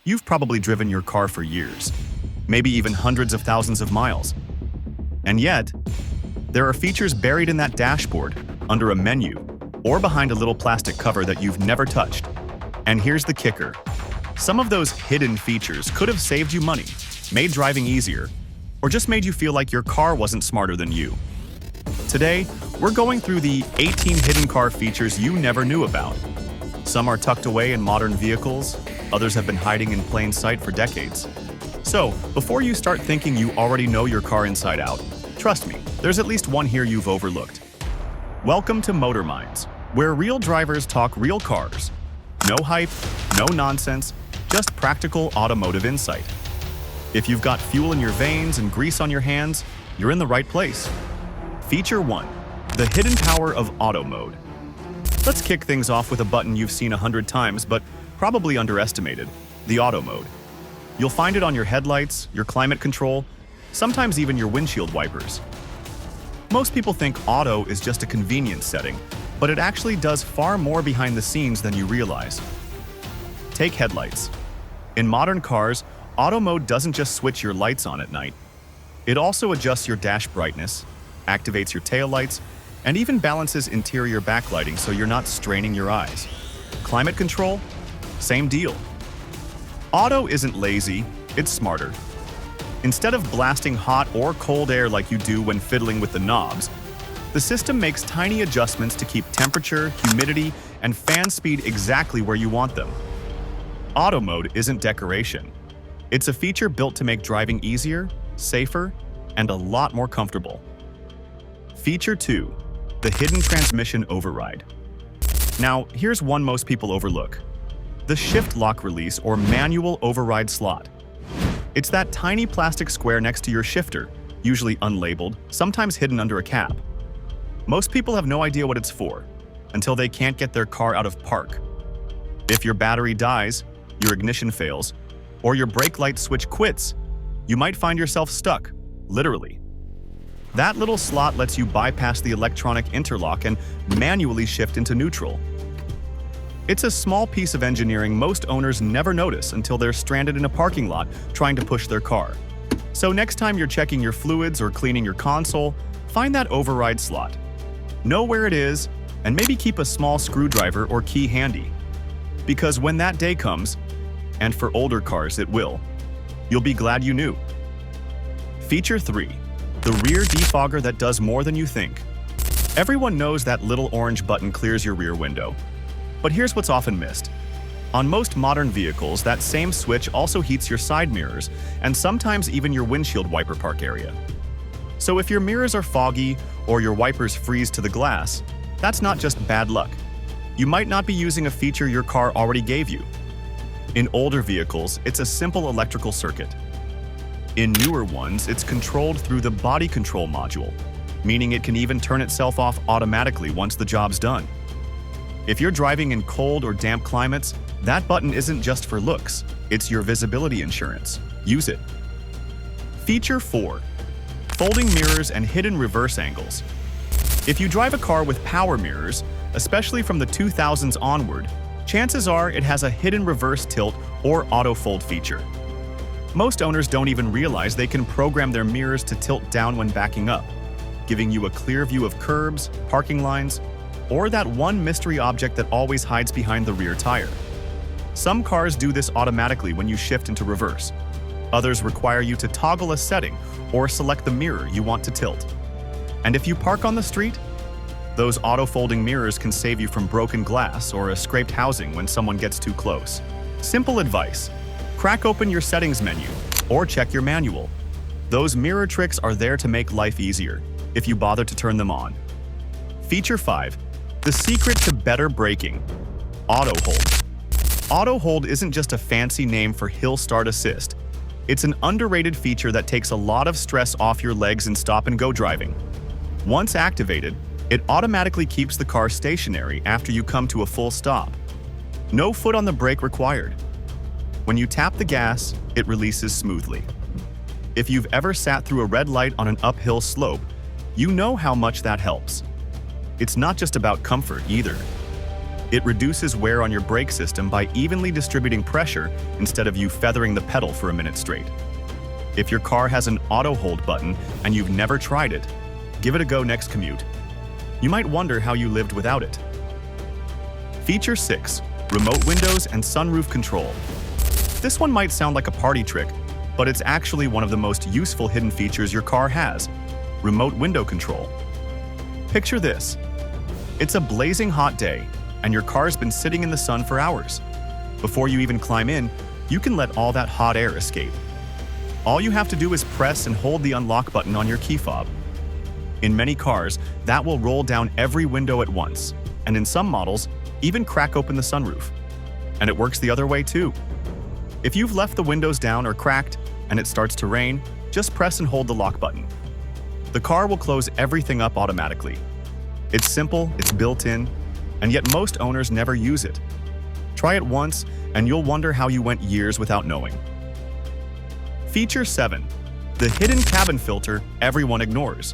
You've probably driven your car for years, maybe even hundreds of thousands of miles. And yet, there are features buried in that dashboard, under a menu, or behind a little plastic cover that you've never touched. And here's the kicker. Some of those hidden features could have saved you money, made driving easier, or just made you feel like your car wasn't smarter than you. Today, we're going through the 18 hidden car features you never knew about. Some are tucked away in modern vehicles, others have been hiding in plain sight for decades. So, before you start thinking you already know your car inside out, trust me, there's at least one here you've overlooked. Welcome to Motor Minds, where real drivers talk real cars. No hype, no nonsense, just practical automotive insight. If you've got fuel in your veins and grease on your hands, you're in the right place. Feature 1. The hidden power of auto mode. Let's kick things off with a button you've seen 100 times but probably underestimated, the auto mode. You'll find it on your headlights, your climate control, sometimes even your windshield wipers. Most people think auto is just a convenience setting, but it actually does far more behind the scenes than you realize. Take headlights. In modern cars, auto mode doesn't just switch your lights on at night. It also adjusts your dash brightness, activates your taillights, and even balances interior backlighting so you're not straining your eyes. Climate control? Same deal. Auto isn't lazy, it's smarter. Instead of blasting hot or cold air like you do when fiddling with the knobs, the system makes tiny adjustments to keep temperature, humidity, and fan speed exactly where you want them. Auto mode isn't decoration. It's a feature built to make driving easier, safer, and a lot more comfortable. Feature 2. The hidden transmission override. Now, here's one most people overlook. The shift lock release or manual override slot. It's that tiny plastic square next to your shifter, usually unlabeled, sometimes hidden under a cap. Most people have no idea what it's for, until they can't get their car out of park. If your battery dies, your ignition fails, or your brake light switch quits, you might find yourself stuck, literally. That little slot lets you bypass the electronic interlock and manually shift into neutral. It's a small piece of engineering most owners never notice until they're stranded in a parking lot trying to push their car. So next time you're checking your fluids or cleaning your console, find that override slot. Know where it is, and maybe keep a small screwdriver or key handy. Because when that day comes, and for older cars it will, you'll be glad you knew. Feature 3. The rear defogger that does more than you think. Everyone knows that little orange button clears your rear window. But here's what's often missed. On most modern vehicles, that same switch also heats your side mirrors and sometimes even your windshield wiper park area. So if your mirrors are foggy or your wipers freeze to the glass, that's not just bad luck. You might not be using a feature your car already gave you. In older vehicles, it's a simple electrical circuit. In newer ones, it's controlled through the body control module, meaning it can even turn itself off automatically once the job's done. If you're driving in cold or damp climates, that button isn't just for looks, it's your visibility insurance. Use it. Feature 4. Folding mirrors and hidden reverse angles. If you drive a car with power mirrors, especially from the 2000s onward, chances are it has a hidden reverse tilt or auto fold feature. Most owners don't even realize they can program their mirrors to tilt down when backing up, giving you a clear view of curbs, parking lines, or that one mystery object that always hides behind the rear tire. Some cars do this automatically when you shift into reverse. Others require you to toggle a setting or select the mirror you want to tilt. And if you park on the street, those auto-folding mirrors can save you from broken glass or a scraped housing when someone gets too close. Simple advice. Crack open your settings menu or check your manual. Those mirror tricks are there to make life easier, if you bother to turn them on. Feature 5. The secret to better braking. Auto hold. Auto hold isn't just a fancy name for hill start assist. It's an underrated feature that takes a lot of stress off your legs in stop-and-go driving. Once activated, it automatically keeps the car stationary after you come to a full stop. No foot on the brake required. When you tap the gas, it releases smoothly. If you've ever sat through a red light on an uphill slope, you know how much that helps. It's not just about comfort either. It reduces wear on your brake system by evenly distributing pressure instead of you feathering the pedal for a minute straight. If your car has an auto hold button and you've never tried it, give it a go next commute. You might wonder how you lived without it. Feature 6. Remote windows and sunroof control. This one might sound like a party trick, but it's actually one of the most useful hidden features your car has: remote window control. Picture this. It's a blazing hot day, and your car's been sitting in the sun for hours. Before you even climb in, you can let all that hot air escape. All you have to do is press and hold the unlock button on your key fob. In many cars, that will roll down every window at once, and in some models, even crack open the sunroof. And it works the other way too. If you've left the windows down or cracked and it starts to rain, just press and hold the lock button. The car will close everything up automatically. It's simple, it's built in, and yet most owners never use it. Try it once, and you'll wonder how you went years without knowing. Feature 7. The hidden cabin filter everyone ignores.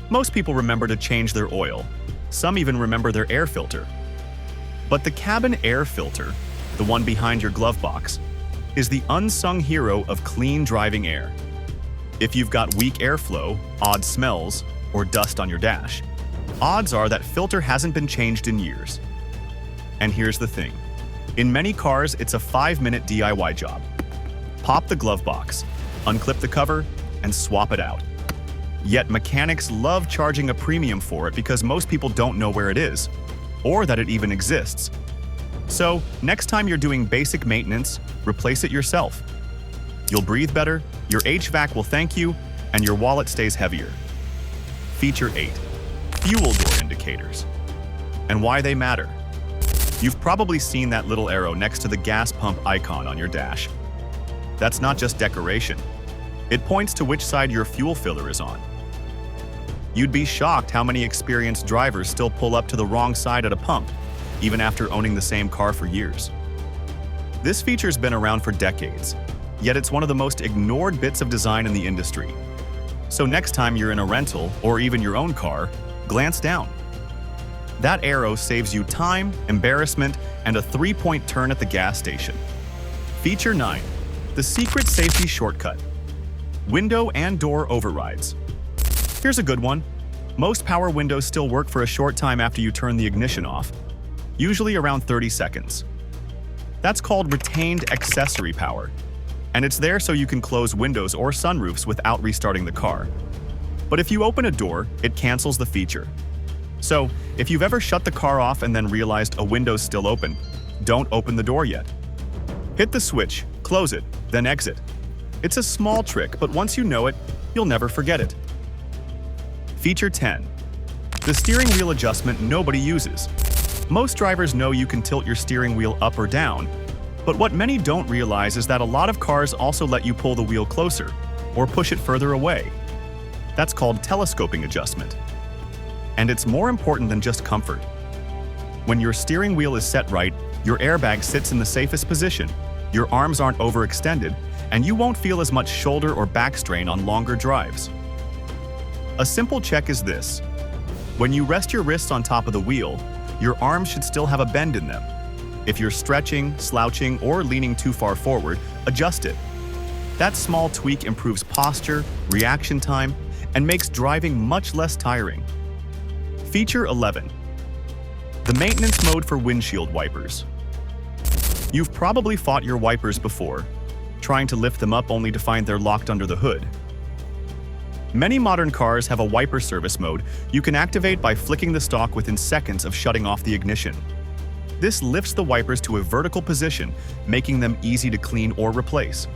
Most people remember to change their oil. Some even remember their air filter. But the cabin air filter, the one behind your glove box, is the unsung hero of clean driving air. If you've got weak airflow, odd smells, or dust on your dash, odds are that filter hasn't been changed in years. And here's the thing. In many cars, it's a 5-minute DIY job. Pop the glove box, unclip the cover, and swap it out. Yet mechanics love charging a premium for it because most people don't know where it is, or that it even exists. So, next time you're doing basic maintenance, replace it yourself. You'll breathe better, your HVAC will thank you, and your wallet stays heavier. Feature 8. Fuel door indicators. And why they matter. You've probably seen that little arrow next to the gas pump icon on your dash. That's not just decoration. It points to which side your fuel filler is on. You'd be shocked how many experienced drivers still pull up to the wrong side at a pump, even after owning the same car for years. This feature's been around for decades, yet it's one of the most ignored bits of design in the industry. So next time you're in a rental, or even your own car, glance down. That arrow saves you time, embarrassment, and a 3-point turn at the gas station. Feature 9. The secret safety shortcut. Window and door overrides. Here's a good one. Most power windows still work for a short time after you turn the ignition off, usually around 30 seconds. That's called retained accessory power, and it's there so you can close windows or sunroofs without restarting the car. But if you open a door, it cancels the feature. So, if you've ever shut the car off and then realized a window's still open, don't open the door yet. Hit the switch, close it, then exit. It's a small trick, but once you know it, you'll never forget it. Feature 10. The steering wheel adjustment nobody uses. Most drivers know you can tilt your steering wheel up or down, but what many don't realize is that a lot of cars also let you pull the wheel closer or push it further away. That's called telescoping adjustment. And it's more important than just comfort. When your steering wheel is set right, your airbag sits in the safest position, your arms aren't overextended, and you won't feel as much shoulder or back strain on longer drives. A simple check is this. When you rest your wrists on top of the wheel, your arms should still have a bend in them. If you're stretching, slouching, or leaning too far forward, adjust it. That small tweak improves posture, reaction time, and makes driving much less tiring. Feature 11. The maintenance mode for windshield wipers. You've probably fought your wipers before, trying to lift them up only to find they're locked under the hood. Many modern cars have a wiper service mode you can activate by flicking the stalk within seconds of shutting off the ignition. This lifts the wipers to a vertical position, making them easy to clean or replace.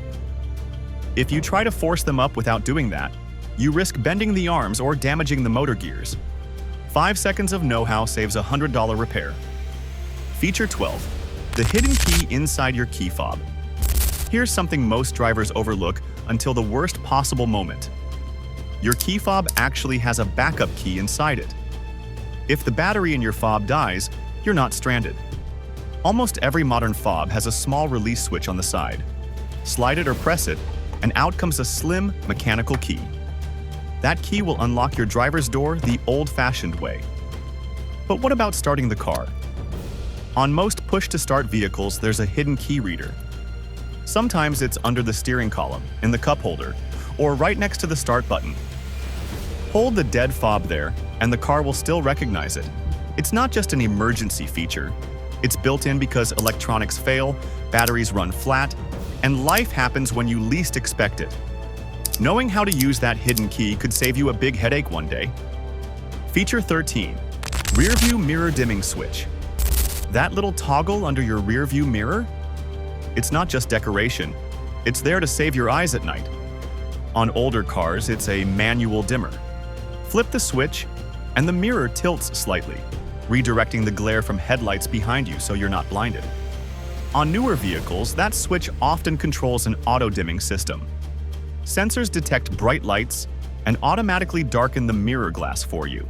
If you try to force them up without doing that, you risk bending the arms or damaging the motor gears. 5 seconds of know-how saves a $100 repair. Feature 12. The hidden key inside your key fob. Here's something most drivers overlook until the worst possible moment. Your key fob actually has a backup key inside it. If the battery in your fob dies, you're not stranded. Almost every modern fob has a small release switch on the side. Slide it or press it, and out comes a slim, mechanical key. That key will unlock your driver's door the old-fashioned way. But what about starting the car? On most push-to-start vehicles, there's a hidden key reader. Sometimes it's under the steering column, in the cup holder, or right next to the start button. Hold the dead fob there, and the car will still recognize it. It's not just an emergency feature. It's built in because electronics fail, batteries run flat, and life happens when you least expect it. Knowing how to use that hidden key could save you a big headache one day. Feature 13. Rearview mirror dimming switch. That little toggle under your rearview mirror? It's not just decoration. It's there to save your eyes at night. On older cars, it's a manual dimmer. Flip the switch, and the mirror tilts slightly, redirecting the glare from headlights behind you so you're not blinded. On newer vehicles, that switch often controls an auto-dimming system. Sensors detect bright lights and automatically darken the mirror glass for you.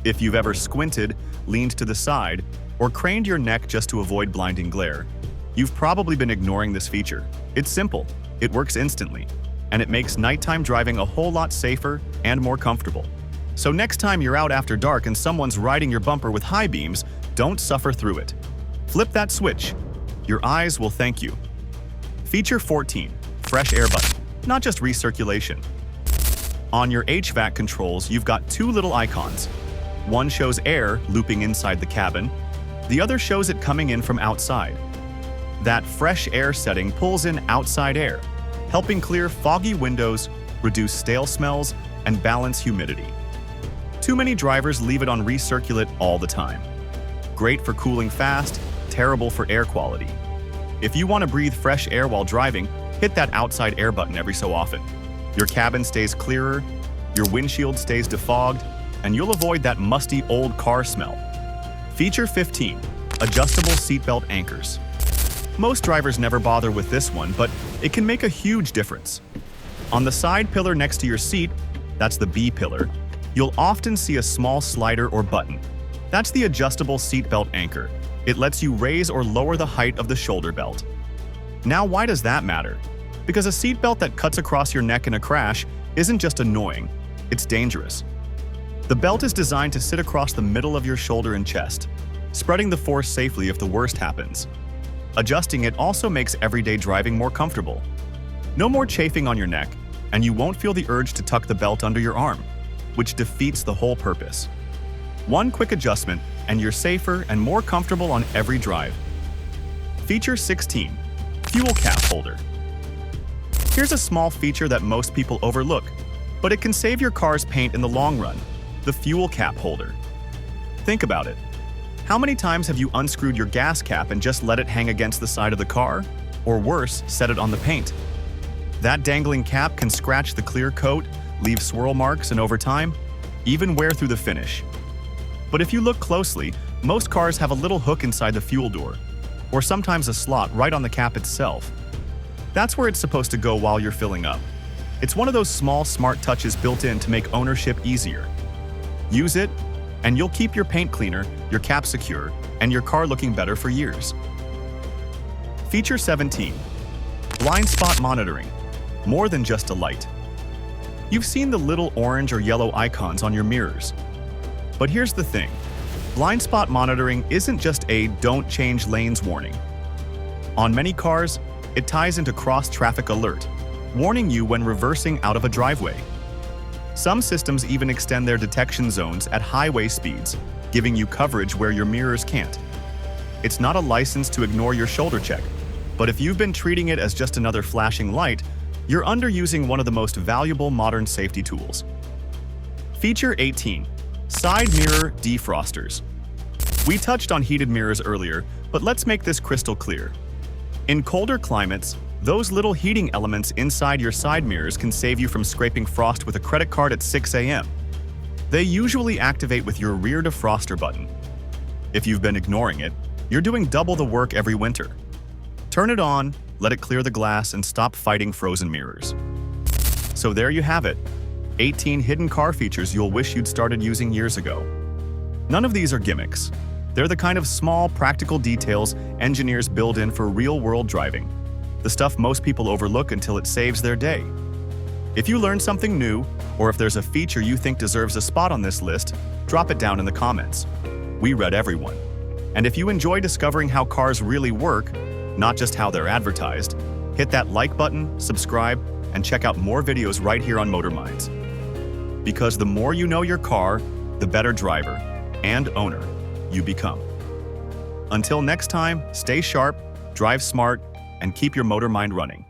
If you've ever squinted, leaned to the side, or craned your neck just to avoid blinding glare, you've probably been ignoring this feature. It's simple, it works instantly, and it makes nighttime driving a whole lot safer and more comfortable. So next time you're out after dark and someone's riding your bumper with high beams, don't suffer through it. Flip that switch. Your eyes will thank you. Feature 14. Fresh air button. Not just recirculation. On your HVAC controls, you've got two little icons. One shows air looping inside the cabin. The other shows it coming in from outside. That fresh air setting pulls in outside air, helping clear foggy windows, reduce stale smells, and balance humidity. Too many drivers leave it on recirculate all the time. Great for cooling fast, terrible for air quality. If you want to breathe fresh air while driving, hit that outside air button every so often. Your cabin stays clearer, your windshield stays defogged, and you'll avoid that musty old car smell. Feature 15. Adjustable seatbelt anchors. Most drivers never bother with this one, but it can make a huge difference. On the side pillar next to your seat, that's the B pillar, you'll often see a small slider or button. That's the adjustable seatbelt anchor. It lets you raise or lower the height of the shoulder belt. Now, why does that matter? Because a seatbelt that cuts across your neck in a crash isn't just annoying, it's dangerous. The belt is designed to sit across the middle of your shoulder and chest, spreading the force safely if the worst happens. Adjusting it also makes everyday driving more comfortable. No more chafing on your neck, and you won't feel the urge to tuck the belt under your arm, which defeats the whole purpose. One quick adjustment, and you're safer and more comfortable on every drive. Feature 16. Fuel cap holder. Here's a small feature that most people overlook, but it can save your car's paint in the long run: the fuel cap holder. Think about it. How many times have you unscrewed your gas cap and just let it hang against the side of the car? Or worse, set it on the paint? That dangling cap can scratch the clear coat, leave swirl marks, and over time, even wear through the finish. But if you look closely, most cars have a little hook inside the fuel door, or sometimes a slot right on the cap itself. That's where it's supposed to go while you're filling up. It's one of those small, smart touches built in to make ownership easier. Use it, and you'll keep your paint cleaner, your cap secure, and your car looking better for years. Feature 17. Blind spot monitoring. More than just a light. You've seen the little orange or yellow icons on your mirrors. But here's the thing. Blind spot monitoring isn't just a "don't change lanes" warning. On many cars, it ties into cross-traffic alert, warning you when reversing out of a driveway. Some systems even extend their detection zones at highway speeds, giving you coverage where your mirrors can't. It's not a license to ignore your shoulder check, but if you've been treating it as just another flashing light, you're underusing one of the most valuable modern safety tools. Feature 18. Side mirror defrosters. We touched on heated mirrors earlier, but let's make this crystal clear. In colder climates, those little heating elements inside your side mirrors can save you from scraping frost with a credit card at 6 a.m. They usually activate with your rear defroster button. If you've been ignoring it, you're doing double the work every winter. Turn it on, let it clear the glass, and stop fighting frozen mirrors. So there you have it. 18 hidden car features you'll wish you'd started using years ago. None of these are gimmicks. They're the kind of small, practical details engineers build in for real-world driving. The stuff most people overlook until it saves their day. If you learned something new, or if there's a feature you think deserves a spot on this list, drop it down in the comments. We read everyone. And if you enjoy discovering how cars really work, not just how they're advertised, hit that like button, subscribe, and check out more videos right here on Motor Minds. Because the more you know your car, the better driver and owner you become. Until next time, stay sharp, drive smart, and keep your motor mind running.